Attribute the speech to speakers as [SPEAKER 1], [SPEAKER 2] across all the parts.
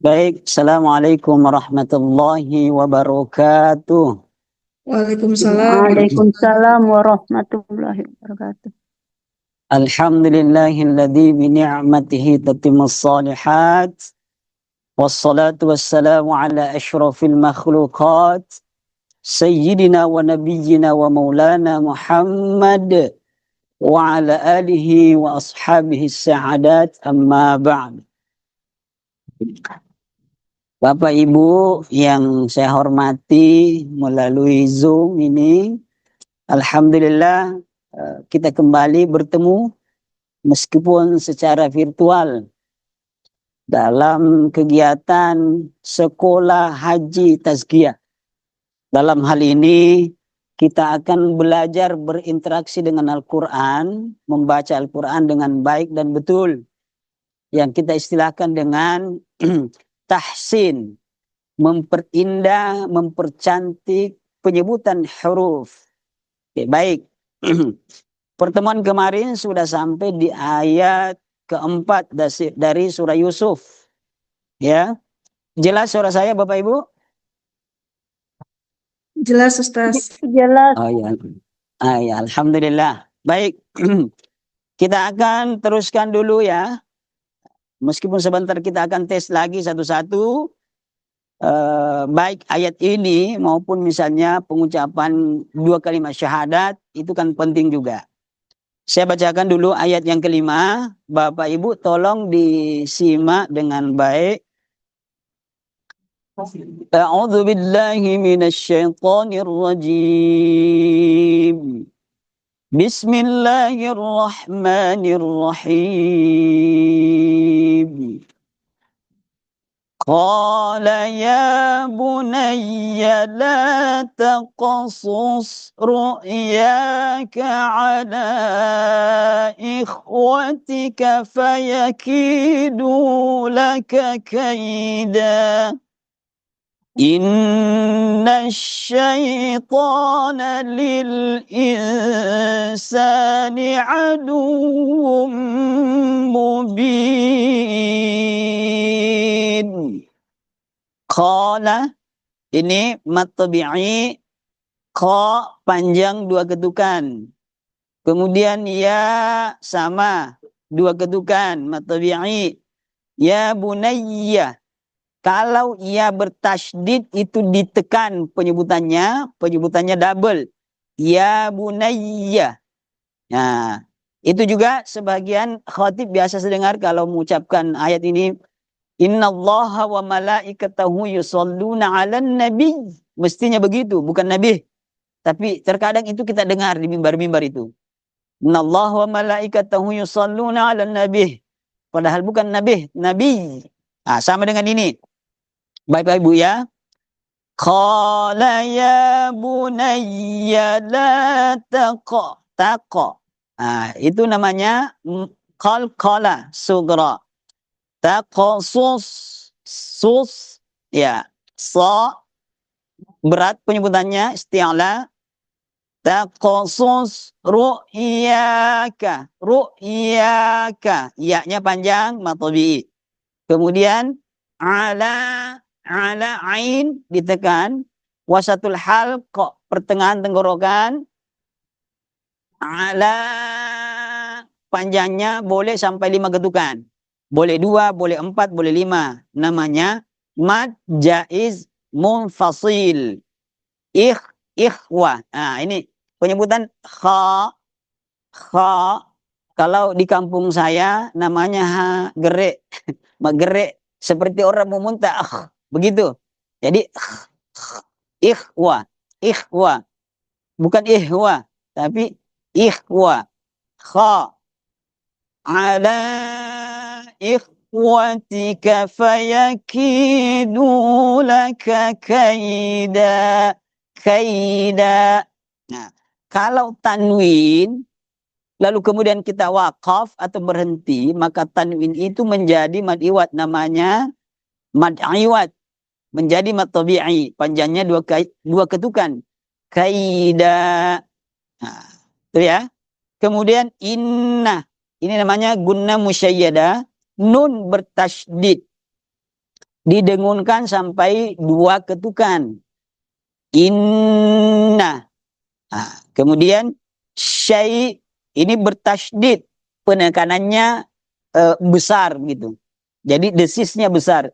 [SPEAKER 1] Baik, Assalamualaikum warahmatullahi wabarakatuh.
[SPEAKER 2] Waalaikumsalam.
[SPEAKER 3] Waalaikumsalam warahmatullahi wabarakatuh.
[SPEAKER 1] Alhamdulillahilladzi bi ni'matihi tatimmus shalihat. Wassalatu wassalamu ala asyrafil makhluqat. Sayyidina wa nabiyyina wa maulana Muhammad wa ala alihi wa ashabihi sa'adat amma ba'd. Bapak Ibu yang saya hormati melalui Zoom ini, alhamdulillah kita kembali bertemu meskipun secara virtual dalam kegiatan sekolah haji tazkiyah. Dalam hal ini kita akan belajar berinteraksi dengan Al-Quran, membaca Al-Quran dengan baik dan betul, yang kita istilahkan dengan tahsin, memperindah, mempercantik penyebutan huruf. Oke, baik. Pertemuan kemarin sudah sampai di ayat keempat dari surah Yusuf. Ya, jelas suara saya Bapak Ibu?
[SPEAKER 2] Jelas, Ustaz.
[SPEAKER 3] Jelas.
[SPEAKER 1] Oh ya, ya alhamdulillah. Baik, kita akan teruskan dulu ya. Meskipun sebentar kita akan tes lagi satu-satu. Baik ayat ini maupun misalnya pengucapan 2 kalimat syahadat itu kan penting juga. Saya bacakan dulu ayat yang kelima. Bapak Ibu tolong disimak dengan baik. A'udzu billahi minasy syaithanir rajim. Bismillahirrahmanirrahim. قال يا بني لا تقصص رؤياك على إخوتك فيكيدوا لك كيدا إن الشيطان للإنسان عدو مبين. Qala ini mat tabi'i, qa panjang 2 ketukan. Kemudian ya sama 2 ketukan mat tabi'i. Ya bunayya. Kalau ia bertasydid itu ditekan penyebutannya double. Ya bunayya. Nah, itu juga sebagian khatib biasa dengar kalau mengucapkan ayat ini. Innallaha wa malaikatahu yusholluna 'alan nabi. Mestinya begitu, bukan nabi. Tapi terkadang itu kita dengar di mimbar-mimbar itu. Innallaha wa malaikatahu yusholluna 'alan nabi. Padahal bukan nabi, nabi. Nah, sama dengan ini. Baik-baik Bu ya. Qala ya bunayya la taqa. Nah, itu namanya qalqala sugra. Taqasus, sus, ya, sa, berat penyebutannya, isti'la. Taqasus ru'yaka, ya-nya panjang, matabi. Kemudian, ala ain, ditekan. Wasatul halq, pertengahan tenggorokan. Ala, panjangnya boleh sampai 5 ketukan. Boleh 2, boleh 4, boleh 5. Namanya mad jaiz munfasil. Ikhwah. Nah, ini penyebutan kha. Kalau di kampung saya namanya gerek. Gerek seperti orang mau muntah. Begitu. Jadi ikhwah. Bukan ihwa, tapi ikhwah. Kha. Ala ikhwatika fayakidu laka kaida. Nah, kalau tanwin lalu kemudian kita waqaf atau berhenti, maka tanwin itu menjadi mad iwad, namanya mad iwad, menjadi mad tabi'i, panjangnya 2 ketukan. Kaida. Nah, itu ya. Kemudian ini namanya gunna musyayyada, nun bertasydid. didengunkan sampai 2 ketukan. Inna. Nah, kemudian syai ini bertasydid, penekanannya besar gitu. Jadi desisnya besar.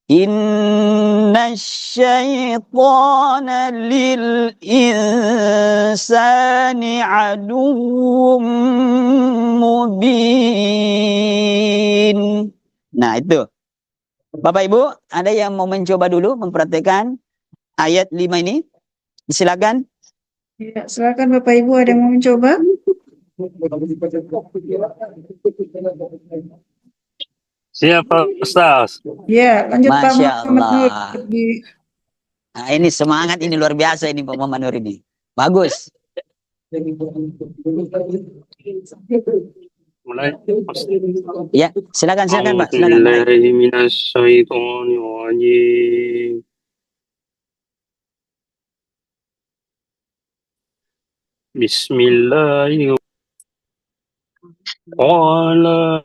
[SPEAKER 1] Inna syaitana lil insani aduwwum mubin. Nah, itu. Bapak Ibu, ada yang mau mencoba dulu mempraktekkan ayat 5 ini? Silakan.
[SPEAKER 2] Ya, silakan Bapak Ibu, ada yang mau mencoba?
[SPEAKER 4] Siapa Ustaz?
[SPEAKER 2] Ya, lanjut Pak
[SPEAKER 1] Masya
[SPEAKER 2] Muhammad Nur.
[SPEAKER 1] Allah. Nah, ini semangat ini luar biasa ini Pak Muhammad Nur ini. Bagus.
[SPEAKER 4] Mulai.
[SPEAKER 1] Ya, silakan Pak, silakan Pak.
[SPEAKER 4] A'udzubillahi minasyaitonir rajim. Bismillahirrahmanirrahim. Qala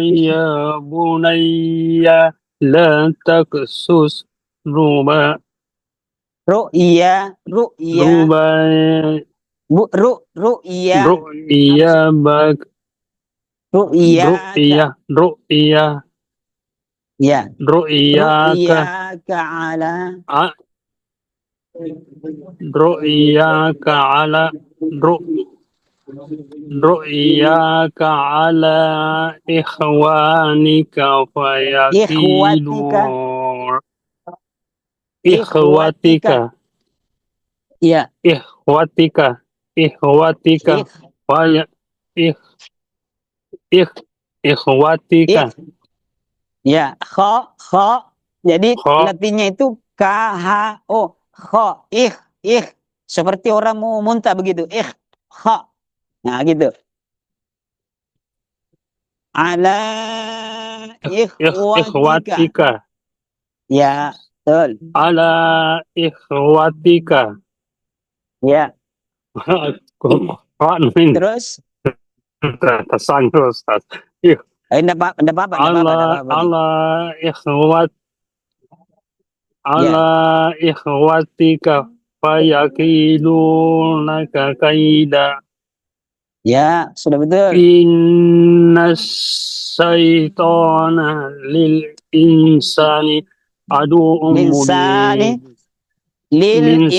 [SPEAKER 4] ya bunayya la taqsus ruba
[SPEAKER 1] Ru'ya, ru'ya,
[SPEAKER 4] ru'ya bak
[SPEAKER 1] ru'ya,
[SPEAKER 4] ru'ya
[SPEAKER 1] ya,
[SPEAKER 4] ru'yaka
[SPEAKER 1] ru'yaka ala,
[SPEAKER 4] a- ru'yaka ala ru'yaka ala ikhwanika fayakidu ikhwatika
[SPEAKER 1] ya,
[SPEAKER 4] ikhwatika faya ikh ikh ikhwatika
[SPEAKER 1] ya, kha, jadi
[SPEAKER 4] kha
[SPEAKER 1] latinnya itu KHO, kha, seperti orang mau muntah begitu, kha, nah gitu. Ala ikhwatika,
[SPEAKER 4] ikhwatika
[SPEAKER 1] ya, betul,
[SPEAKER 4] ala ikhwatika
[SPEAKER 1] ya,
[SPEAKER 4] Quran min
[SPEAKER 1] terus,
[SPEAKER 4] tersanjung Ustaz.
[SPEAKER 1] enggak apa-apa,
[SPEAKER 4] Ala ikhwat
[SPEAKER 1] ya,
[SPEAKER 4] ala ikhwatika fayakidunaka kaida
[SPEAKER 1] ya, sudah betul,
[SPEAKER 4] inna syaitana lil insani adu'um
[SPEAKER 1] linsani,
[SPEAKER 4] mubin
[SPEAKER 1] lil
[SPEAKER 4] lins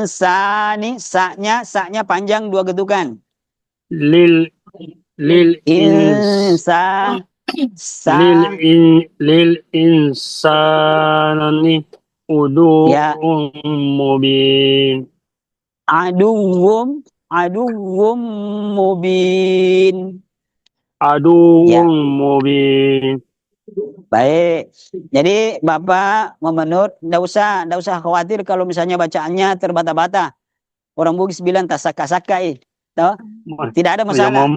[SPEAKER 1] insani, saknya panjang 2 ketukan,
[SPEAKER 4] lil lil ins
[SPEAKER 1] insa,
[SPEAKER 4] lil
[SPEAKER 1] sa,
[SPEAKER 4] lil insani
[SPEAKER 1] ya,
[SPEAKER 4] udu'um mubin
[SPEAKER 1] aduwwum mubin, ya.
[SPEAKER 4] adu'um mubin.
[SPEAKER 1] Baik, jadi Bapak Muhammad Nur, enggak usah khawatir kalau misalnya bacaannya terbata-bata. Orang Bugis bilang tasaka-sakai, toh? Tidak ada
[SPEAKER 4] Ya,
[SPEAKER 1] masalah.
[SPEAKER 4] mohon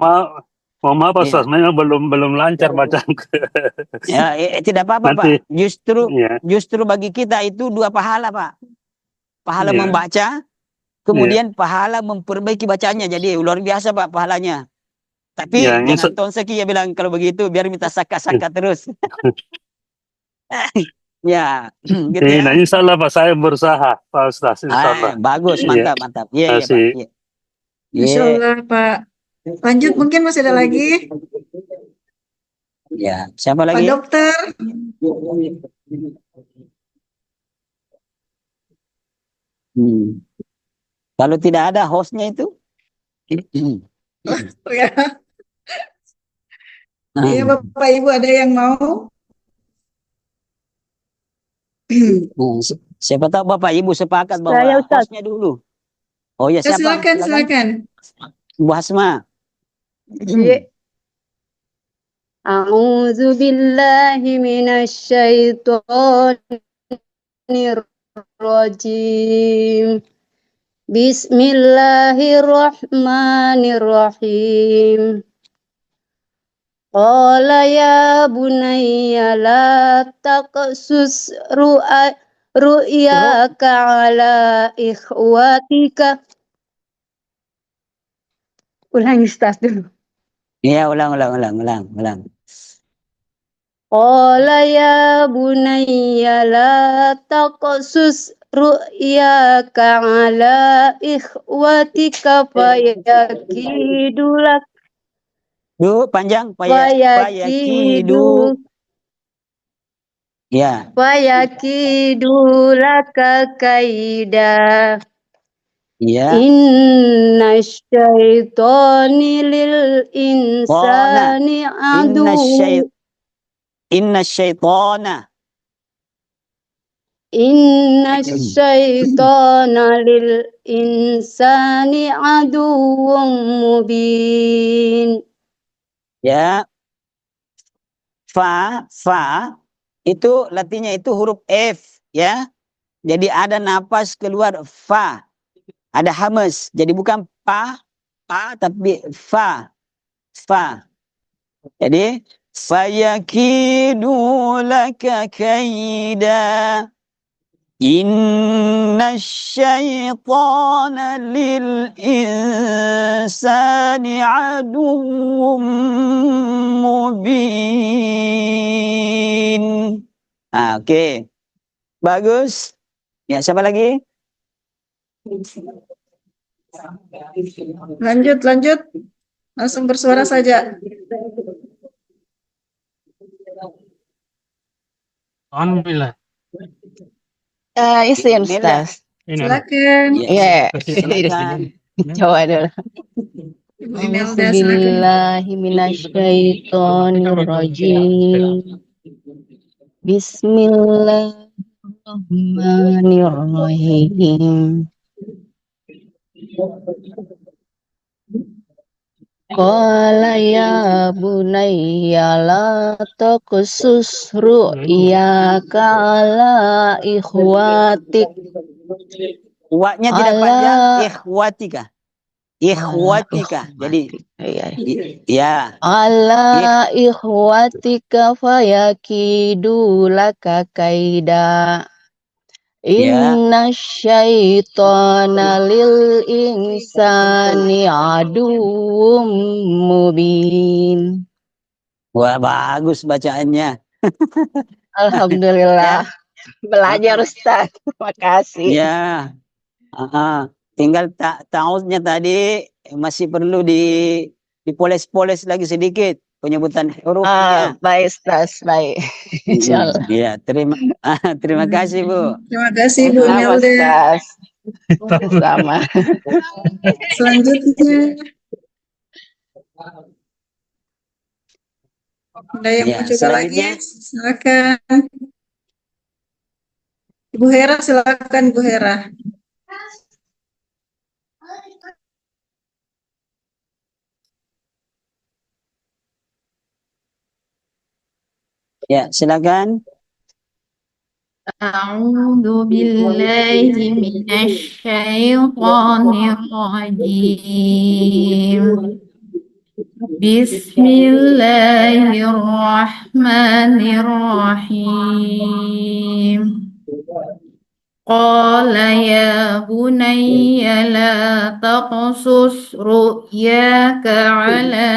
[SPEAKER 4] maaf Ustaz,
[SPEAKER 1] Iya.
[SPEAKER 4] memang belum lancar bacaan.
[SPEAKER 1] Ya, tidak apa-apa
[SPEAKER 4] Nanti,
[SPEAKER 1] Pak.
[SPEAKER 4] ya,
[SPEAKER 1] Justru bagi kita itu 2 pahala Pak. Pahala
[SPEAKER 4] ya,
[SPEAKER 1] membaca,
[SPEAKER 4] ya.
[SPEAKER 1] kemudian pahala memperbaiki bacaannya. Jadi luar biasa Pak pahalanya. Tapi
[SPEAKER 4] Ya, ini
[SPEAKER 1] jangan Tonseki ya bilang kalau begitu biar minta saka-saka terus. Ya, gitu ya.
[SPEAKER 4] Nah, insya Allah Pak, saya berusaha Pak Ustaz, insya Allah.
[SPEAKER 1] Bagus,
[SPEAKER 4] Iya,
[SPEAKER 1] mantap. Iya, Pak.
[SPEAKER 4] kasih.
[SPEAKER 1] Iya.
[SPEAKER 2] Masya Allah Pak. Lanjut, mungkin masih ada lagi.
[SPEAKER 1] Ya, siapa
[SPEAKER 2] Pak
[SPEAKER 1] lagi?
[SPEAKER 2] Dokter.
[SPEAKER 1] Kalau tidak ada hostnya itu,
[SPEAKER 2] Ya. Iya Bapak Ibu, ada yang mau?
[SPEAKER 1] Siapa tahu Bapak Ibu sepakat bahwa
[SPEAKER 3] Saya, Ustaz.
[SPEAKER 1] hostnya dulu. Oh ya,
[SPEAKER 2] Ya,
[SPEAKER 1] siapa?
[SPEAKER 2] silakan.
[SPEAKER 1] Bu Hasma.
[SPEAKER 3] Iya. A'udzu billahi minasyaitonir rajim. Bismillahirrahmanirrahim. Qala ya bunayya la taqsus ru'yaka ala ikhwatika. Ulangi Ustaz dulu.
[SPEAKER 1] Iya, ulang.
[SPEAKER 3] Qala ya bunayya la taqsus ru'yaka ala ikhwatika fayakidu lak
[SPEAKER 1] Panjang.
[SPEAKER 3] fayakidu
[SPEAKER 1] Fayakidu. Ya.
[SPEAKER 3] fayakidu laka kaida.
[SPEAKER 1] Ya.
[SPEAKER 3] Inna syaitani lil
[SPEAKER 1] Qana.
[SPEAKER 3] insani
[SPEAKER 1] Inna
[SPEAKER 3] adu.
[SPEAKER 1] syaitana.
[SPEAKER 3] Inna syaitana lil insani aduwwum mubin.
[SPEAKER 1] Ya. Fa itu latinnya itu huruf F, ya. Jadi ada napas keluar fa. Ada hamas. Jadi bukan pa tapi fa. Jadi fayakidu laka kaida. Inna syaitana lil insani aduwwum mubin. Oke. Bagus. Ya, siapa lagi?
[SPEAKER 2] Lanjut. Langsung bersuara saja.
[SPEAKER 4] Alhamdulillah.
[SPEAKER 3] Isin
[SPEAKER 1] Bismillah.
[SPEAKER 3] Ustaz.
[SPEAKER 4] Ini
[SPEAKER 2] Silakan.
[SPEAKER 3] Iya.
[SPEAKER 1] Silakan.
[SPEAKER 3] Coba dulu.
[SPEAKER 2] Ibu Imelda, silakan.
[SPEAKER 3] A'udzubillahi minasyaitonirrajim. Bismillahirrahmanirrahim. Qala ya bunayya la taqsus ru'yaka ala ikhwatik.
[SPEAKER 1] Wa-nya tidak panjang, ikhwatika. Jadi ya.
[SPEAKER 3] Ala ikhwatika fayakidu laka kaida. Inna syaitana lil insani aduwwum mubin.
[SPEAKER 1] Wah, bagus bacaannya.
[SPEAKER 3] Alhamdulillah. Belajar Ustaz. Terima kasih.
[SPEAKER 1] Ya. Tinggal ta'udnya tadi masih perlu dipoles-poles lagi sedikit penyebutan hurufnya.
[SPEAKER 3] Baik Ustaz, baik. Insyaallah.
[SPEAKER 1] Ya, terima kasih Bu.
[SPEAKER 2] Terima kasih Bu
[SPEAKER 3] Sama
[SPEAKER 2] Imelda.
[SPEAKER 3] Ustaz. Sama.
[SPEAKER 2] Selanjutnya ada yang
[SPEAKER 1] Ya,
[SPEAKER 2] mau coba
[SPEAKER 1] selanjutnya.
[SPEAKER 2] lagi? Silakan. Ibu Hera, silakan Ibu Hera.
[SPEAKER 1] Ya, silakan.
[SPEAKER 5] A'udzu billahi minasyaitonir rajim. Bismillahirrahmanirrahim. Qala ya bunayya la taqsus ru'yaka ala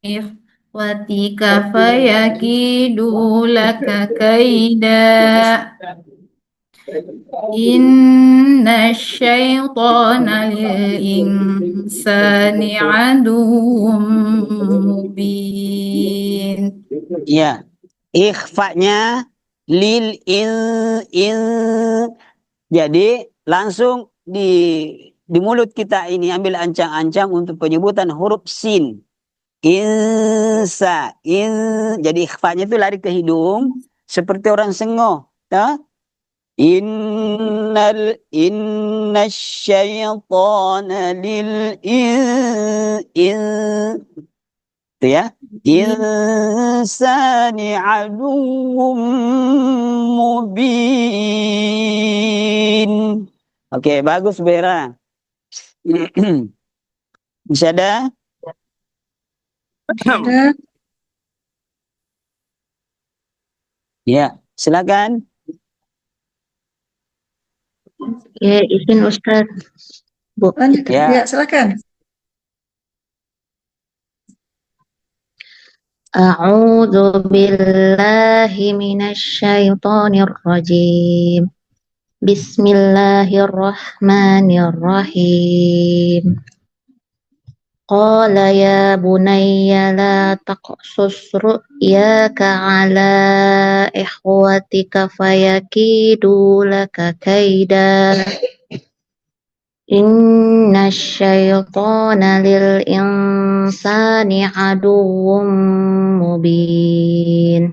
[SPEAKER 5] ikhwatika fayakidu laka kaida. Inna syaitana lil insani aduwwum mubin.
[SPEAKER 1] Ya. Ikhfa'nya lil in. Jadi langsung di mulut kita ini ambil ancang-ancang untuk penyebutan huruf sin. Insa, jadi ikhfa'nya itu lari ke hidung seperti orang sengoh, ta? Inna syaitana lil itu ya. Insani aduwwum mubin. Oke, bagus Bera. Bisa ada?
[SPEAKER 2] Ada.
[SPEAKER 1] Ya, silakan.
[SPEAKER 3] Ya, izin Ustaz. Bu.
[SPEAKER 2] Lanjut.
[SPEAKER 1] Ya.
[SPEAKER 2] Ya, silakan.
[SPEAKER 3] A'udzu billahi minasyaitonir rajim. Bismillahirrahmanirrahim. Qala ya bunayya la taqsus ru'yaka ala ikhwatika fayakidu laka kaida. Inna syaitana lil insani aduwwum mubin.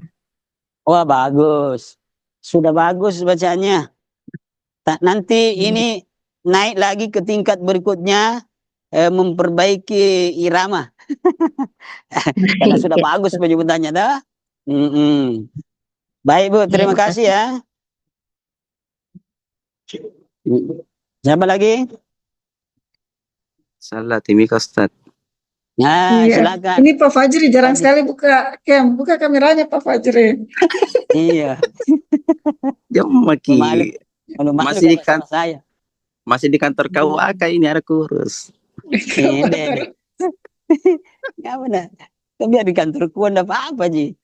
[SPEAKER 1] Wah, bagus. Sudah bagus bacanya. Nanti ini naik lagi ke tingkat berikutnya, memperbaiki irama. Karena sudah bagus penyebutannya dah. Baik Bu, terima kasih ya. Siapa lagi?
[SPEAKER 6] Salah Timika Ustaz.
[SPEAKER 1] Nah,
[SPEAKER 2] Iya.
[SPEAKER 1] silakan.
[SPEAKER 2] Ini Pak Fajri jarang sekali buka kameranya Pak Fajri.
[SPEAKER 1] Iya.
[SPEAKER 6] Dia maki masih di
[SPEAKER 1] kantor saya.
[SPEAKER 6] masih di kantor KUA ini ada kurus.
[SPEAKER 1] Ini. Ya benar. Tapi di kantor ku enggak apa-apa, Ji.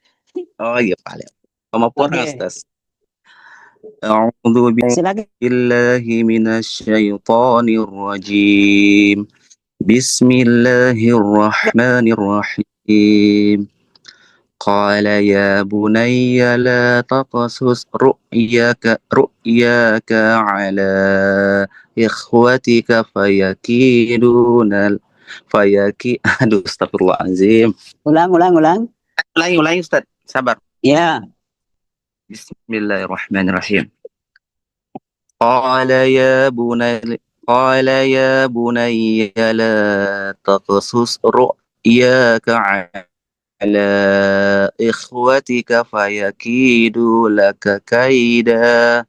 [SPEAKER 6] Oh iya paling. Pemapuran
[SPEAKER 1] Oke.
[SPEAKER 6] Ustaz. A'udzu
[SPEAKER 1] Silakan.
[SPEAKER 6] billahi minasyaitonir rajim. Bismillahirrahmanirrahim. Qala ya bunayya la taqsus ru'yaka ala ikhwatika aduh astagfirullahaladzim.
[SPEAKER 1] Ulang.
[SPEAKER 6] Ulangi Ustaz, sabar.
[SPEAKER 1] Ya.
[SPEAKER 6] Bismillahirrahmanirrahim. Qala ya bunayya la taqsus ru'yaka ala ikhwatika fayakidu laka kaida.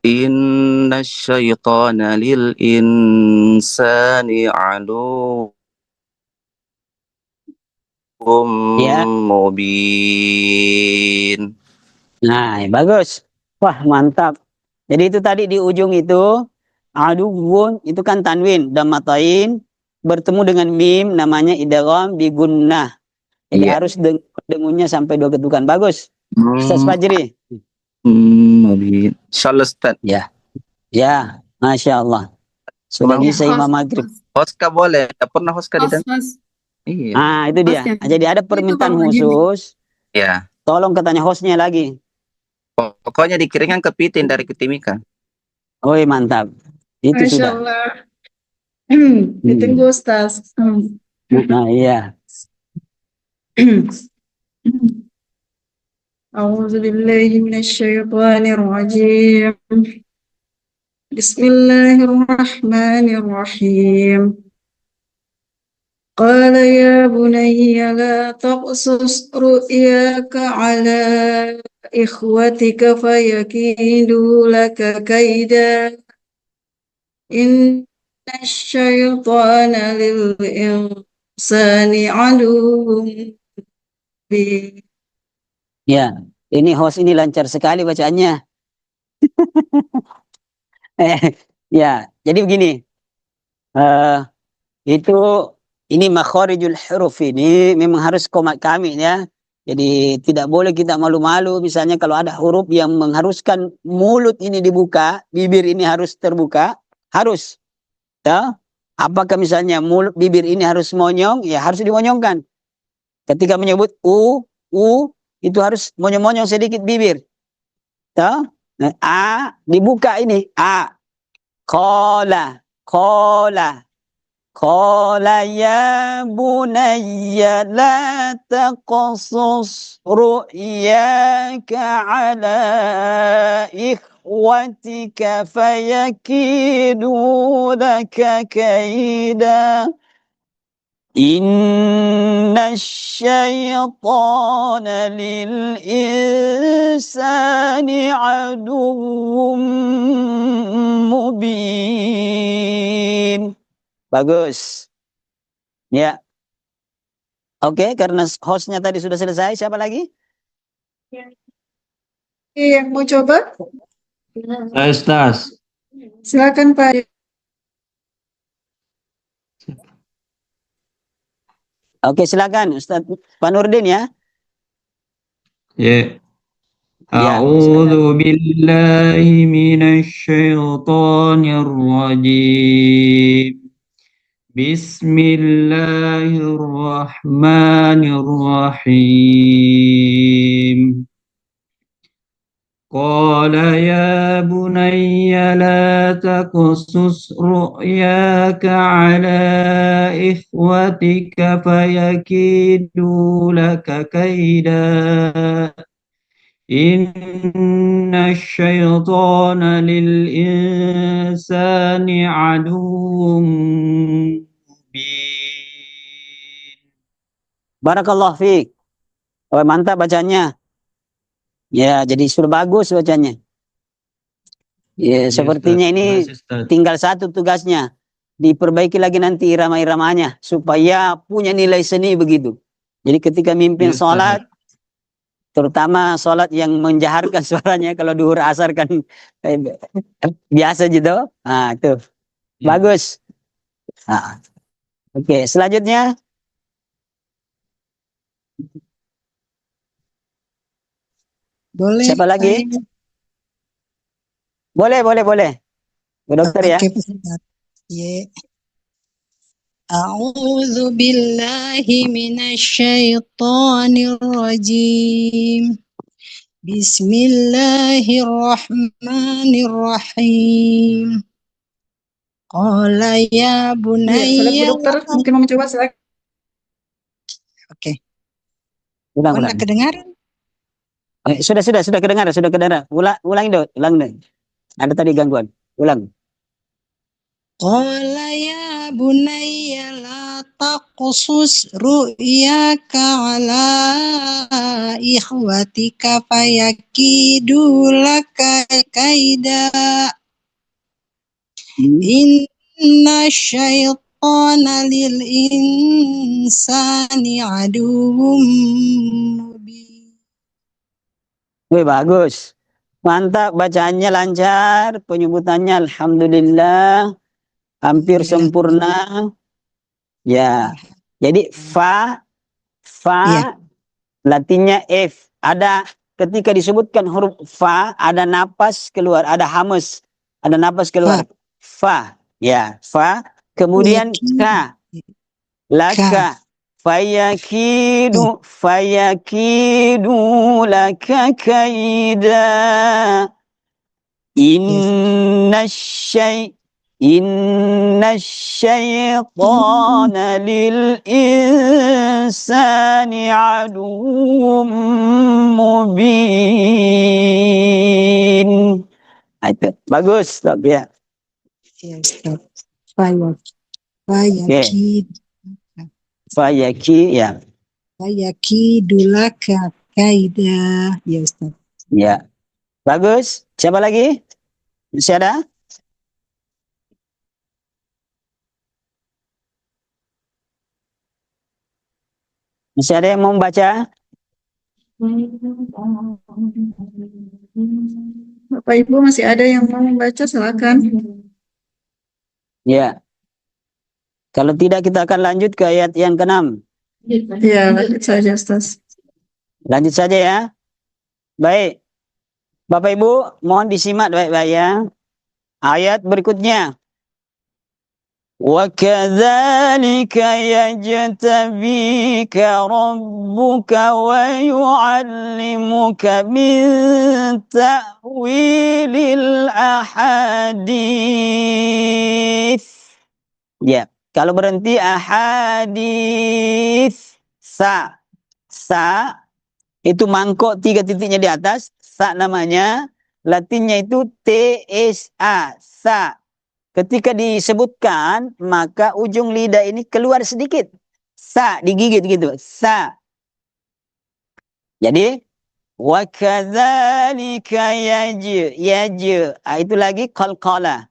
[SPEAKER 6] Inna syaitana lil insani mubin.
[SPEAKER 1] Nah, bagus. Wah, mantap. Jadi itu tadi di ujung itu aduwwun itu kan tanwin dhammatain bertemu dengan mim namanya idgham bi gunnah. Jadi harus dengunya sampai 2 ketukan. Bagus. Ustaz Fajri.
[SPEAKER 6] Mubin. Insyaallah Ustaz.
[SPEAKER 1] Ya. Ya, Masya Allah. Sudah bisa imam maghrib.
[SPEAKER 6] Hoska boleh. Pernah Hoska di dalam?
[SPEAKER 5] Host.
[SPEAKER 6] Iya.
[SPEAKER 1] Ah, itu dia. Jadi ada permintaan khusus.
[SPEAKER 6] Ya.
[SPEAKER 1] Tolong katanya hostnya lagi.
[SPEAKER 6] Pokoknya dikirimkan ke Pitin dari Timika.
[SPEAKER 1] Oh, mantap. Itu
[SPEAKER 2] Masya
[SPEAKER 1] sudah.
[SPEAKER 2] Allah. Ditunggu Ustaz.
[SPEAKER 1] Nah, iya.
[SPEAKER 2] A'udzu billahi minasyaitonir rajim. Bismillahirrahmanirrahim. Qala ya bunayya la taqsus ru'yaka ala ikhwatika fayakidu laka kaida. Inna syaitana lil insani aduwwum mubin.
[SPEAKER 1] Ya, ini host ini lancar sekali bacaannya. Ya, jadi begini. Ini makharijul huruf ini memang harus qomat kami ya. Jadi tidak boleh kita malu-malu misalnya kalau ada huruf yang mengharuskan mulut ini dibuka, bibir ini harus terbuka, harus. Ya. Apakah misalnya mulut bibir ini harus monyong? Ya harus dimonyongkan. Ketika menyebut u itu harus monyong-monyong sedikit bibir. Ya. Nah, a dibuka ini a. Qala ya bunayya la taqsus ru'yaka ala ikhwatika fayakidu laka kaida. Inna syaitana lil insani aduwwum mubin. Bagus. Ya. Oke, karena hostnya tadi sudah selesai, siapa lagi?
[SPEAKER 2] Yang mau coba?
[SPEAKER 7] Ustaz.
[SPEAKER 2] Silakan Pak.
[SPEAKER 1] Oke, silakan Ustaz Pak Nurdin ya.
[SPEAKER 7] Ya.
[SPEAKER 1] Ya,
[SPEAKER 7] A'udzu billahi minasyaitonir rajim. Bismillahirrahmanirrahim. قال يا بني لا تقصص رؤياك على إخوتك فيكيدوا لك كيدا إن الشيطان للإنسان عدو مبين.
[SPEAKER 1] Barakallah fiik. Oh, mantap bacanya. Ya, jadi sudah bagus bacanya. Ya,
[SPEAKER 7] Ya,
[SPEAKER 1] sepertinya
[SPEAKER 7] Ustaz.
[SPEAKER 1] ini
[SPEAKER 7] Makasih, Ustaz.
[SPEAKER 1] tinggal satu tugasnya. Diperbaiki lagi nanti irama-iramanya supaya punya nilai seni begitu. Jadi ketika mimpin
[SPEAKER 7] Ya, Ustaz.
[SPEAKER 1] sholat, terutama sholat yang menjaharkan suaranya, kalau duhur asar kan biasa gitu. Nah, itu
[SPEAKER 7] Ya.
[SPEAKER 1] bagus. Nah, oke, selanjutnya
[SPEAKER 2] Boleh.
[SPEAKER 1] siapa lagi?
[SPEAKER 2] saya.
[SPEAKER 1] Boleh. Bu dokter ya.
[SPEAKER 2] Oke, Ustaz. Ya. A'udzu billahi minasyaitonir rajim. Bismillahirrahmanirrahim. Qala ya bunayya.
[SPEAKER 5] dokter, mungkin mau mencoba silakan.
[SPEAKER 2] Oke.
[SPEAKER 1] Ulang.
[SPEAKER 2] Mana kedengaran?
[SPEAKER 1] Sudah kedengar. Ulangi dong. Ada tadi gangguan. Ulang.
[SPEAKER 2] Qala ya bunayya la taqsus ru'yaka ala ikhwatika fayakidu laka kaida. Inna syaitana lil insani aduwwum mubin.
[SPEAKER 1] Wih, bagus. Mantap, bacaannya lancar, penyebutannya alhamdulillah, hampir sempurna. Ya. Jadi fa
[SPEAKER 2] Iya.
[SPEAKER 1] latinnya F. Ada ketika disebutkan huruf fa, ada napas keluar, ada hamas, ada napas keluar. Fa. Ya, fa. Kemudian ka. Laka. Fayakidu laka kaida. Inna syaitana lil insani aduwwum mubin. Itu bagus, ya.
[SPEAKER 2] Ya, Ustaz. Fayakid.
[SPEAKER 1] Fayaki, ya.
[SPEAKER 2] Fayakidulaka kaida. Ya, Ustaz.
[SPEAKER 1] Ya. Bagus. Siapa lagi? Masih ada? Masih ada yang mau membaca?
[SPEAKER 5] Bapak Ibu masih ada yang mau membaca, silakan.
[SPEAKER 1] Ya. Kalau tidak kita akan lanjut ke ayat yang ke-6.
[SPEAKER 5] Ya, lanjut saja, Ustaz.
[SPEAKER 1] Lanjut saja ya. Baik. Bapak Ibu, mohon disimak baik-baik ya. Ayat berikutnya. وَكَذَلِكَ يَجْتَبِيكَ رَبُّكَ وَيُعَلِّمُكَ مِنْ تَأْوِيلِ الْأَحَادِيثِ. Ya, kalau berhenti ahadits, sa itu mangkok 3 titiknya di atas, sa namanya, latinnya itu TSA, sa. Ketika disebutkan, maka ujung lidah ini keluar sedikit. Sa, digigit gitu. Sa. Jadi, wa kadzalika yaj'u. Itu lagi qalqalah.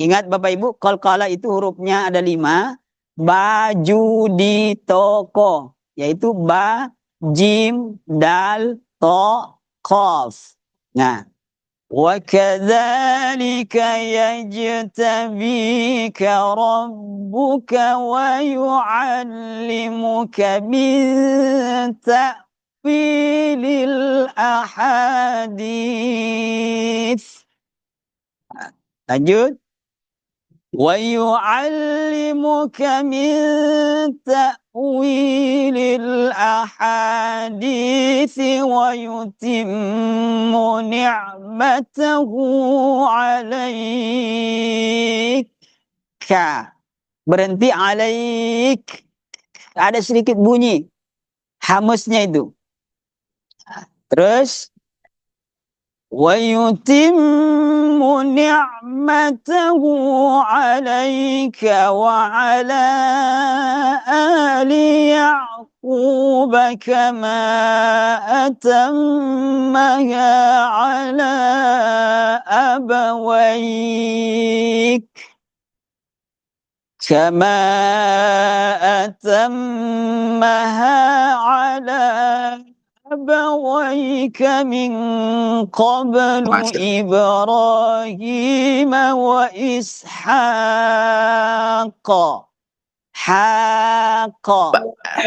[SPEAKER 1] Ingat Bapak Ibu, qalqalah itu hurufnya ada 5. Baju di toko. Yaitu ba, jim, dal, to, qaf. Nah, وكذلك يجتبيك ربك ويعلمك من تأويل الأحاديث. Lanjut. ويعلمك من تأويل الأحاديث ويتم نعمته عليك. Berhenti alaik. Ada sedikit bunyi hamusnya itu. Terus وَيُتِمُّ نِعْمَتَهُ عَلَيْكَ وَعَلَى آلِ يَعْقُوبَ كَمَا أَتَمَّهَا عَلَى أَبَوَيْكَ كَمَا أَتَمَّهَا على أبويك من قبل إبراهيم وإسحاق.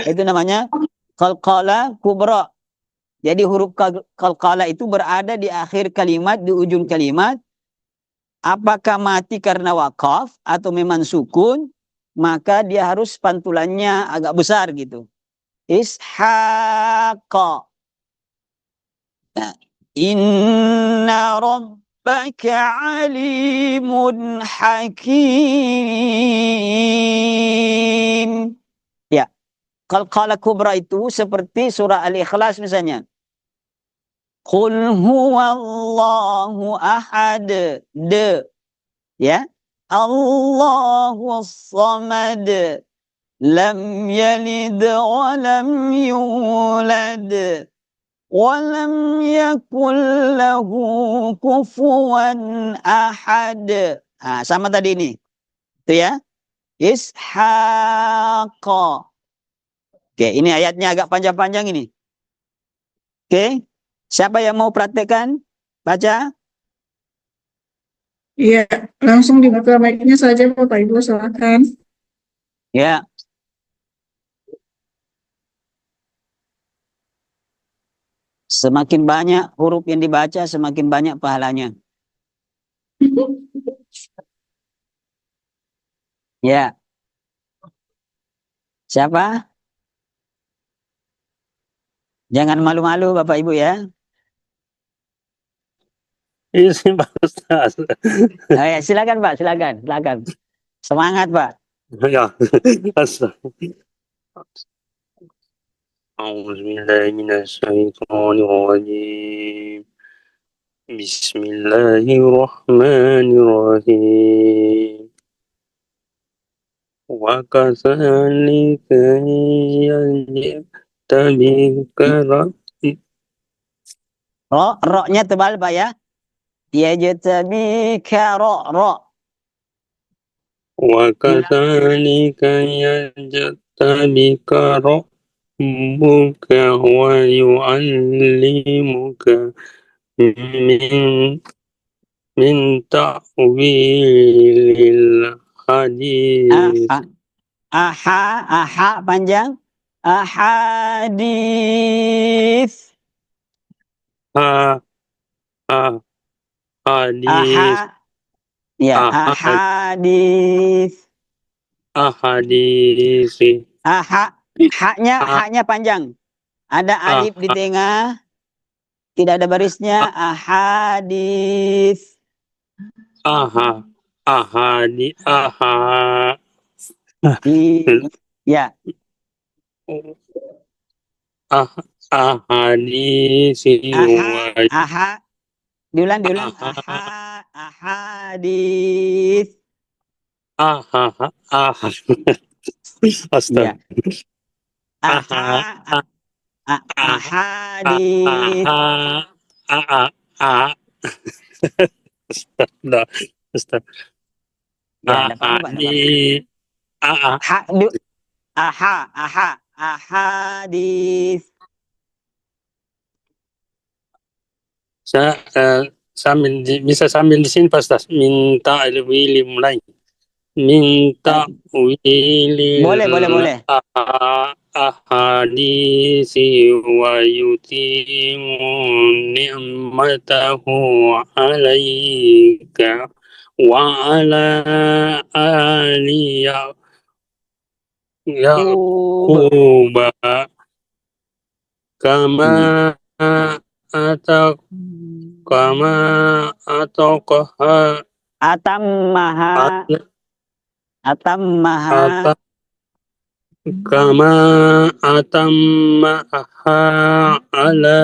[SPEAKER 1] Itu namanya qalqalah kubra. Jadi huruf qalqalah itu berada di akhir kalimat, di ujung kalimat. Apakah mati karena wakaf atau memang sukun, maka dia harus pantulannya agak besar gitu. Ishaq. Inna rabbaka alimun hakim. Ya, qalqalah kubra itu seperti surah Al-Ikhlas misalnya. Qul huwallahu ahad. Ya. Allahu samad. Lam yalid wa lam yulad. Walam yakul lahu kufuwan ahad. Sama tadi ini. Itu ya. Ishaq. Oke, ini ayatnya agak panjang-panjang ini. Oke. Siapa yang mau praktekkan? Baca.
[SPEAKER 5] Iya, langsung dibuka mic-nya saja Bapak Ibu, silakan.
[SPEAKER 1] Ya. Semakin banyak huruf yang dibaca, semakin banyak pahalanya. Ya. Siapa? Jangan malu-malu Bapak Ibu ya.
[SPEAKER 4] Isi Pak Ustaz.
[SPEAKER 1] Ya, silakan Pak, silakan. Semangat Pak.
[SPEAKER 4] Ya. أعوذ بالله من الشيطان الرجيم بسم الله الرحمن الرحيم وكذلك يجتبيك ربك
[SPEAKER 1] Ro-nya tebal Pak ya. Yajtabika ro.
[SPEAKER 4] وكذلك يجتبيك ربك ويعلمك من تأويل الحديث
[SPEAKER 1] Aha panjang. Ahadith.
[SPEAKER 4] Hadis.
[SPEAKER 1] Ya, ahadith.
[SPEAKER 4] Ahadis.
[SPEAKER 1] Haknya panjang. Ada alif di tengah. Tidak ada barisnya. Ahadith. Ya.
[SPEAKER 4] Ahadis.
[SPEAKER 1] Diulang. Ahadith.
[SPEAKER 4] Astaga.
[SPEAKER 1] Ahadith.
[SPEAKER 4] Astaga.
[SPEAKER 1] Ahadith.
[SPEAKER 4] bisa sambil di sini Pak Ustaz. Minta ilmu mulai. Minta
[SPEAKER 1] Boleh, boleh,
[SPEAKER 4] wilil
[SPEAKER 1] boleh.
[SPEAKER 4] ahadisi wa yutimu ni'matahu alaika wa ala ali
[SPEAKER 1] Kuba.
[SPEAKER 4] Yaquba kama atak kama ataqaha
[SPEAKER 1] Atammaha,
[SPEAKER 4] at-
[SPEAKER 1] atammaha.
[SPEAKER 4] kama atammaha ala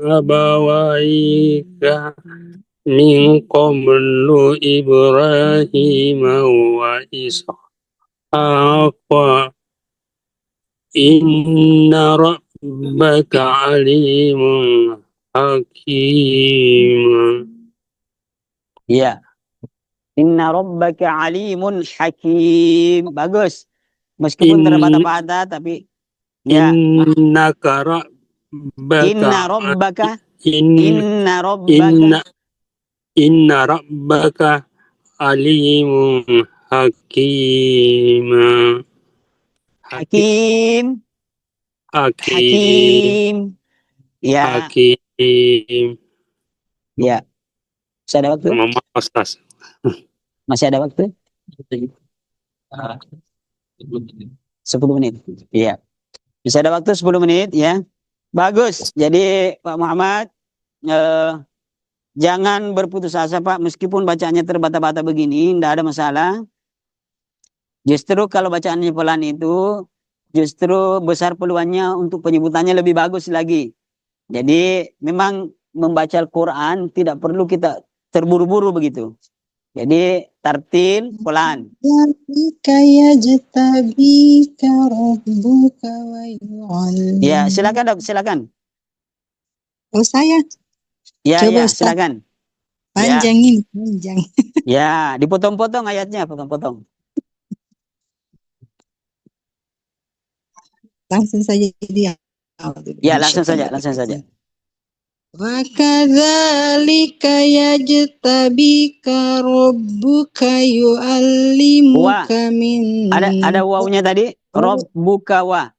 [SPEAKER 4] abawaika min qablu Ibrahim wa Ishaq inna rabbaka alimun hakim.
[SPEAKER 1] Ya. Inna rabbaka alimun hakim. Bagus. Meskipun
[SPEAKER 4] In
[SPEAKER 1] terbata-bata tapi ya.
[SPEAKER 4] innaka rabbaka
[SPEAKER 1] Inna rabbaka,
[SPEAKER 4] in
[SPEAKER 1] inna rabbaka
[SPEAKER 4] inna inna rabbaka alimun hakim.
[SPEAKER 1] hakim,
[SPEAKER 4] Hakim.
[SPEAKER 1] hakim. Ya,
[SPEAKER 4] Hakim.
[SPEAKER 1] ya. Masih ada waktu?
[SPEAKER 4] Mama Ustaz.
[SPEAKER 1] Masih ada waktu? 10 menit. Iya. Bisa ada waktu 10 menit ya. Bagus. Jadi Pak Muhammad jangan berputus asa Pak, meskipun bacaannya terbata-bata begini, tidak ada masalah. Justru kalau bacaannya pelan itu, justru besar peluangnya untuk penyebutannya lebih bagus lagi. Jadi memang membaca Al-Quran tidak perlu kita terburu-buru begitu. Jadi tartil pelan. Ya, silakan Dok, silakan.
[SPEAKER 2] Oh saya,
[SPEAKER 1] Ya,
[SPEAKER 2] coba
[SPEAKER 1] ya,
[SPEAKER 2] Ustaz.
[SPEAKER 1] silakan.
[SPEAKER 2] Panjang ini, panjang.
[SPEAKER 1] Ya, dipotong-potong ayatnya, potong-potong.
[SPEAKER 2] Langsung saja dia.
[SPEAKER 1] Ya, langsung saja, langsung saja.
[SPEAKER 2] Wa kadzalika yajtabika rabbuka yu'allimuka min
[SPEAKER 1] Ada wawunya tadi. Rabbuka wa.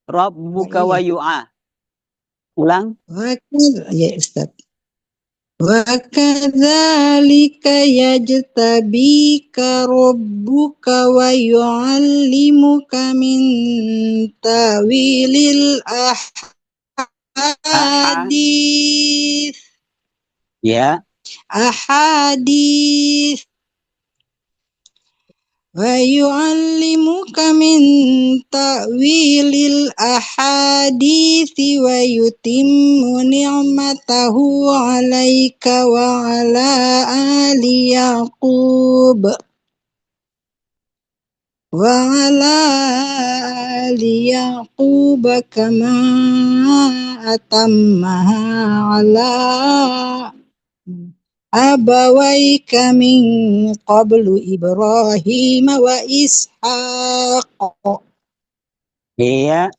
[SPEAKER 1] Rabbuka wa yu'a. Ulang.
[SPEAKER 2] Ya Ustaz. Wa kadzalika yajtabika rabbuka wa yu'allimuka min tawilil ahadits.
[SPEAKER 1] Ya.
[SPEAKER 2] Ahadits. Wa yu'allimuka min ta'wilil ahadithi wa yutimmu ni'matahu 'alaika wa 'ala ali Yaqub wa 'ala ali Yaqub kama atammaha 'ala abawaika min qablu Ibrahim wa Ishaq.
[SPEAKER 1] Iya.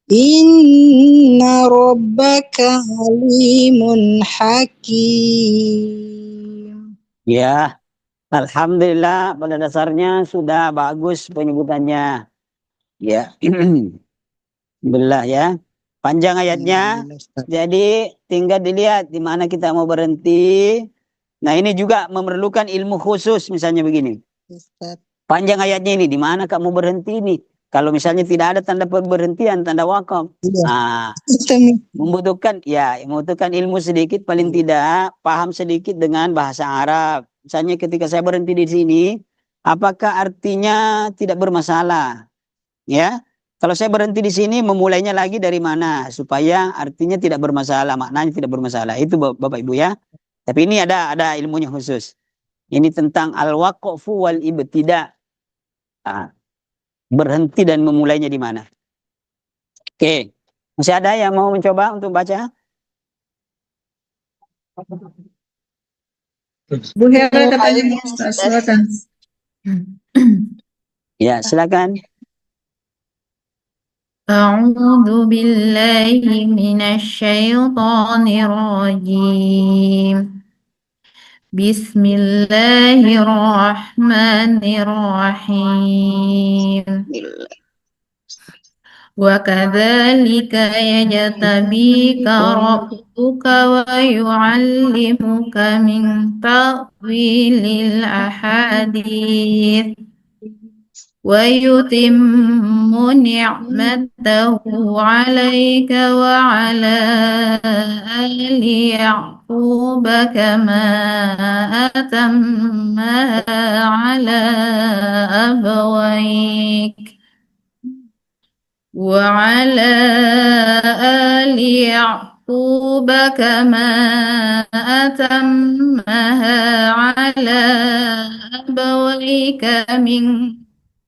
[SPEAKER 2] Inna rabbaka alimun hakim.
[SPEAKER 1] Ya. Alhamdulillah pada dasarnya sudah bagus penyebutannya. Ya. Alhamdulillah ya. Panjang ayatnya. Jadi tinggal dilihat di mana kita mau berhenti. Nah, ini juga memerlukan ilmu khusus misalnya begini. Panjang ayatnya ini, di mana kamu berhenti ini? Kalau misalnya tidak ada tanda pemberhentian, tanda wakaf. Nah, membutuhkan ilmu sedikit, paling tidak paham sedikit dengan bahasa Arab. Misalnya ketika saya berhenti di sini, apakah artinya tidak bermasalah? Ya. Kalau saya berhenti di sini, memulainya lagi dari mana supaya artinya tidak bermasalah, maknanya tidak bermasalah. Itu Bapak Ibu ya. Tapi ini ada ilmunya khusus. Ini tentang al-waqfu wal ibtida. Nah, berhenti dan memulainya di mana. Oke. Masih ada yang mau mencoba untuk baca?
[SPEAKER 5] Bu Hera katanya Ustaz, silakan.
[SPEAKER 1] Ya, silakan.
[SPEAKER 8] أعوذ بالله من الشيطان الرجيم
[SPEAKER 2] Bismillahirrahmanirrahim. Wa kadzalika yajtabika rabbuka wa yu'allimuka min ta'wilil ahadits wa yutimmu ni'matahu 'alaika wa 'ala ali Ya'quba kama atammaha 'ala abawayk وعلى آل يعقوب كما أتمها على أبويك من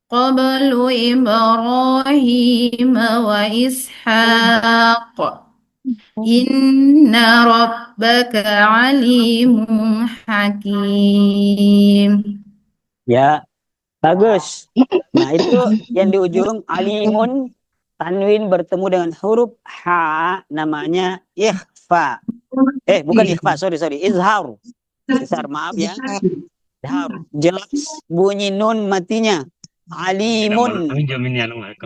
[SPEAKER 2] قبل إبراهيم وإسحاق إن ربك عليم حكيم.
[SPEAKER 1] Ya, bagus. Nah, itu yang di ujung alimun, tanwin bertemu dengan huruf ha, namanya ikhfa. Bukan ikhfa, sorry, izhar. Izhar, maaf ya. Izhar. Jelas bunyi nun matinya. Alimun.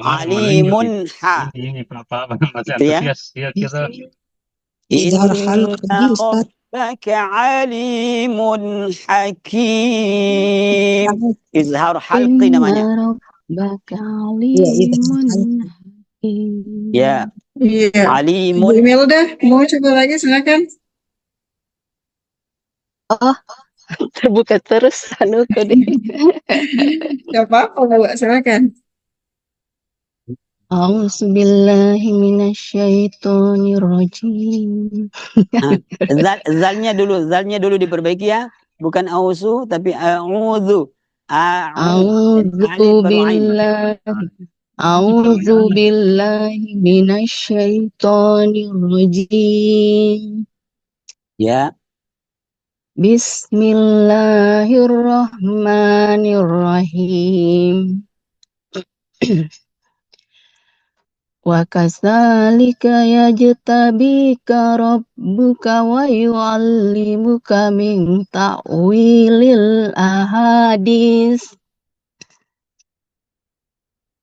[SPEAKER 1] Alimun ha.
[SPEAKER 4] Ini Pak
[SPEAKER 1] Itu ya. Inna rabbaka alimun hakim. Izhar halqi namanya. Ya.
[SPEAKER 5] Iya. Bu
[SPEAKER 1] Alimun.
[SPEAKER 5] Imelda, mau coba lagi silakan.
[SPEAKER 3] Terbuka terus anu deh.
[SPEAKER 5] Gak apa-apa, Bu. Silakan.
[SPEAKER 3] A'udzubillahi minasyaitonirrajim.
[SPEAKER 1] Zalnya dulu diperbaiki ya. Bukan auzu tapi a'udzu.
[SPEAKER 3] A'udzu billahi minasyaitonirrajim.
[SPEAKER 1] Ya.
[SPEAKER 3] Bismillahirrahmanirrahim. Wa kadzalika yajtabika rabbuka wa yu'allimuka min ta'wilil ahadits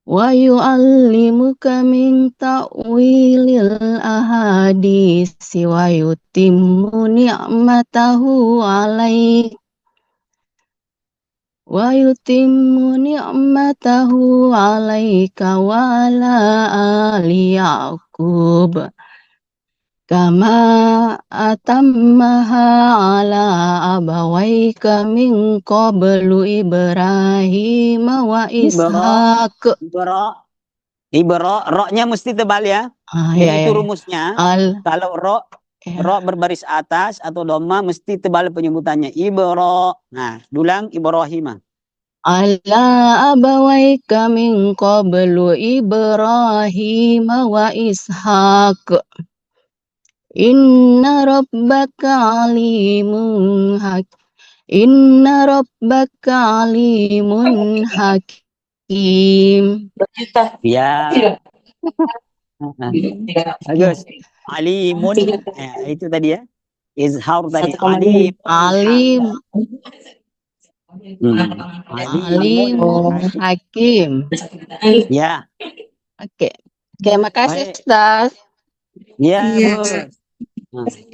[SPEAKER 3] wa yu'allimuka min ta'wilil ahadits wa yutimmu ni'matahu 'alaik wa yutimmu ni'matahu 'alaika wa 'ala ali Ya'qub kama atammaha 'ala abawaika min qablu Ibrahim wa Ishaq.
[SPEAKER 1] Ro-nya mesti tebal ya. Itu rumusnya. Kalau ro berbaris atas atau dhamma mesti tebal penyebutannya. Nah, dulang Ibrahim.
[SPEAKER 3] Ala abawaika min qablu Ibrahim wa Ishaq. Inna rabbaka alimun hakim.
[SPEAKER 1] Ya. Bagus. Alimun. Itu tadi ya. Izhar tadi.
[SPEAKER 3] Alimun hakim.
[SPEAKER 1] Ya.
[SPEAKER 3] Oke, makasih Ustaz.
[SPEAKER 1] Ya.
[SPEAKER 5] Iya.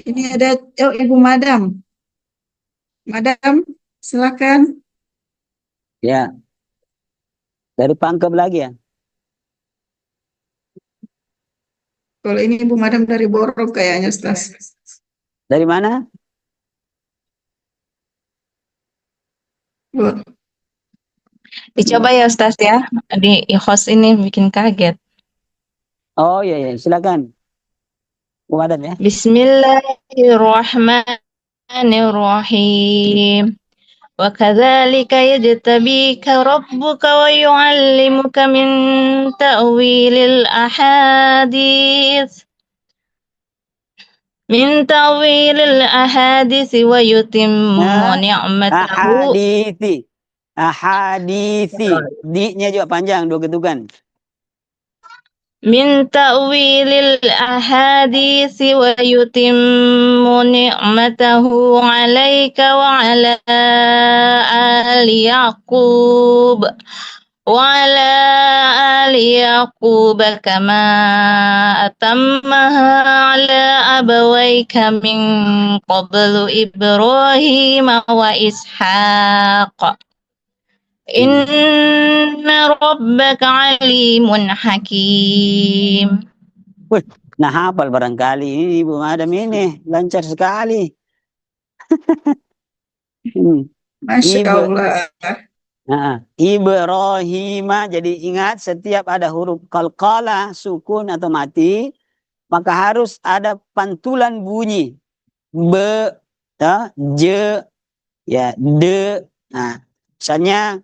[SPEAKER 5] Ini ada Ibu Madam. Madam, silakan.
[SPEAKER 1] Ya. Dari Pangkep lagi ya.
[SPEAKER 5] Kalau ini Ibu Madam dari Borok kayaknya, Ustaz.
[SPEAKER 1] Dari mana?
[SPEAKER 5] Bu.
[SPEAKER 8] Dicoba ya Ustaz ya. Di host ini bikin kaget.
[SPEAKER 1] Oh iya, silakan. Bu Madam ya.
[SPEAKER 8] Bismillahirrahmanirrahim. Wa kadzalika yajtabika rabbuka wa yu'allimuka min ta'wilil ahadits wa yutimmu ni'matahu.
[SPEAKER 1] Ahadithi. Di-nya juga panjang, 2 ketukan.
[SPEAKER 8] من تأويل الأحاديث ويتم نعمته عليك وعلى آل يعقوب كما أتمها على أبويك من قبل إبراهيم وإسحاق إن ربك عليم حكيم.
[SPEAKER 1] Wih, nah hafal barangkali ini Ibu Madam ini lancar sekali.
[SPEAKER 5] Masya Allah.
[SPEAKER 1] Nah, Ibrahima, jadi ingat setiap ada huruf qalqalah, sukun atau mati, maka harus ada pantulan bunyi. Be, ta, je, ya, de. Nah, misalnya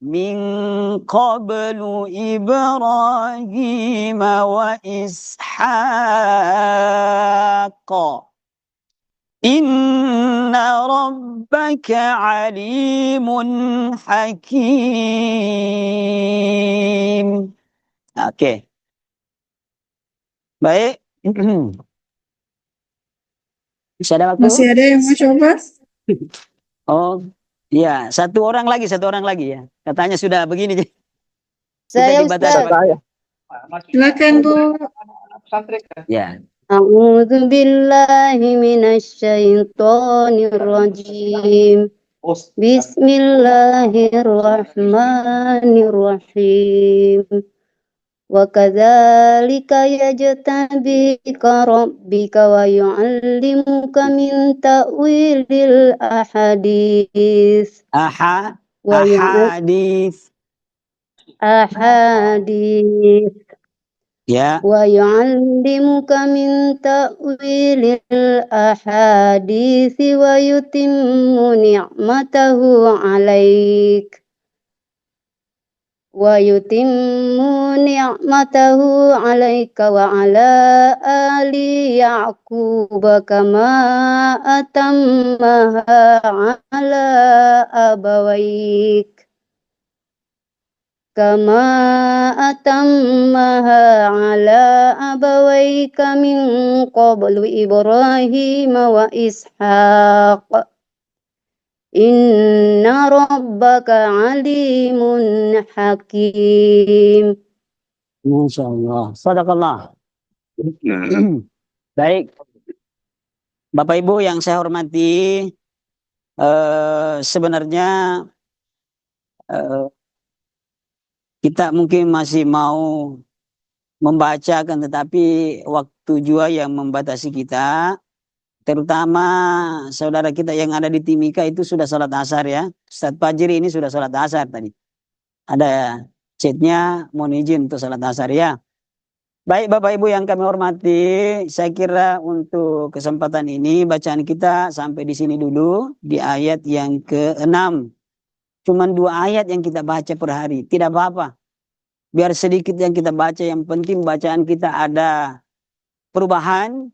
[SPEAKER 1] min qablu Ibrahim wa Ishaq. Inna rabbaka alimun hakim. Oke. Baik. Bisa ada waktu?
[SPEAKER 5] Masih ada yang mau coba?
[SPEAKER 1] Oh, iya. Satu orang lagi ya. Katanya sudah begini.
[SPEAKER 3] Saya
[SPEAKER 1] dibatasi.
[SPEAKER 3] Ustaz.
[SPEAKER 5] Silakan Bu.
[SPEAKER 1] Ya.
[SPEAKER 3] A'udzu billahi minasyaitonir rajim. Bismillahirrahmanirrahim. Wa kadzalika yajtabika rabbika wa yu'allimuka min ta'wilil ahadits.
[SPEAKER 1] Ahadits. Ya.
[SPEAKER 3] Wa yu'allimuka min ta'wilil ahadits wa yutimmu ni'matahu 'alaik. Wa yutimmu ni'matahu 'alaika wa 'ala ali Ya'qub kama atammaha 'ala abawaik. Kama atammaha 'ala abawaika min qablu Ibrahim wa Ishaq. Inna rabbaka alimun hakim.
[SPEAKER 1] Masya Allah. Sadaqallah. Baik. Bapak Ibu yang saya hormati, sebenarnya kita mungkin masih mau membacakan, tetapi waktu juga yang membatasi kita. Terutama saudara kita yang ada di Timika itu sudah sholat asar ya. Ustadz Fajri ini sudah sholat asar tadi. Ada chatnya, mohon izin untuk sholat asar ya. Baik Bapak Ibu yang kami hormati, saya kira untuk kesempatan ini bacaan kita sampai di sini dulu. Di ayat yang ke-6. Cuman 2 ayat yang kita baca per hari, tidak apa-apa. Biar sedikit yang kita baca, yang penting bacaan kita ada perubahan.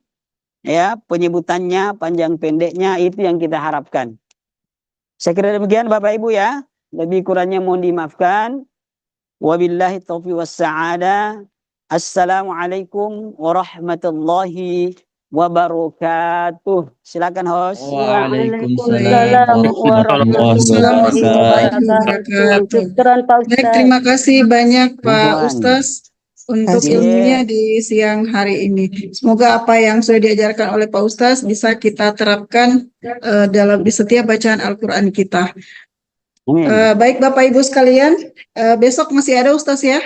[SPEAKER 1] Ya, penyebutannya, panjang pendeknya itu yang kita harapkan. Saya kira demikian Bapak Ibu ya. Lebih kurangnya mohon dimaafkan. Wabillahi taufiq wassa'adah. Assalamualaikum warahmatullahi wabarakatuh. Silakan host.
[SPEAKER 3] Waalaikumsalam warahmatullahi wabarakatuh. Syukran Pak Ustaz.
[SPEAKER 5] Baik, terima kasih banyak Pak Ustaz untuk
[SPEAKER 1] Kasih.
[SPEAKER 5] ilmunya di siang hari ini. Semoga apa yang sudah diajarkan oleh Pak Ustaz bisa kita terapkan di setiap bacaan Al-Quran kita. Baik Bapak Ibu sekalian, besok masih ada Ustaz ya?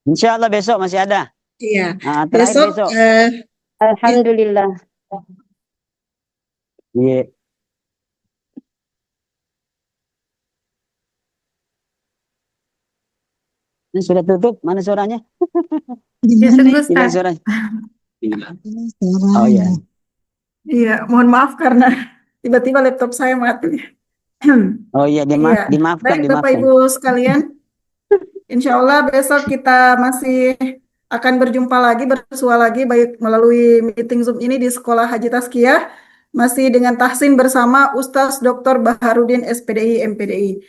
[SPEAKER 1] Insya Allah besok masih ada.
[SPEAKER 5] Iya.
[SPEAKER 1] Nah, terakhir besok.
[SPEAKER 3] Alhamdulillah.
[SPEAKER 1] Iya. Ini sudah tutup, mana suaranya?
[SPEAKER 2] Ya, tunggu,
[SPEAKER 1] Hilang
[SPEAKER 2] Ustaz.
[SPEAKER 1] suaranya. Oh ya.
[SPEAKER 5] Iya, mohon maaf karena tiba-tiba laptop saya mati.
[SPEAKER 1] Oh iya,
[SPEAKER 5] Iya.
[SPEAKER 1] dimaafkan,
[SPEAKER 5] Baik Bapak Ibu sekalian, insya Allah besok kita masih akan berjumpa lagi, bersua lagi baik melalui meeting Zoom ini di Sekolah Haji Tazkiyah, masih dengan tahsin bersama Ustaz Dr. Baharudin SPDI MPDI.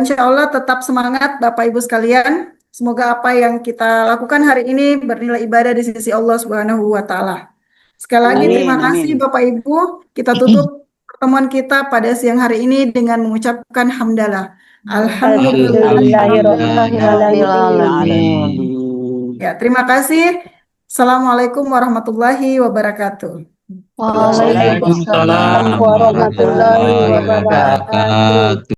[SPEAKER 5] Insya Allah tetap semangat Bapak Ibu sekalian. Semoga apa yang kita lakukan hari ini bernilai ibadah di sisi Allah Subhanahu wa Taala. Sekali lagi
[SPEAKER 1] Amin,
[SPEAKER 5] terima kasih
[SPEAKER 1] amin.
[SPEAKER 5] Bapak Ibu. Kita tutup pertemuan kita pada siang hari ini dengan mengucapkan hamdalah.
[SPEAKER 3] Alhamdulillahirrahmanirrahim.
[SPEAKER 5] Ya, terima kasih. Assalamualaikum warahmatullahi wabarakatuh.
[SPEAKER 3] Waalaikumsalam warahmatullahi wabarakatuh.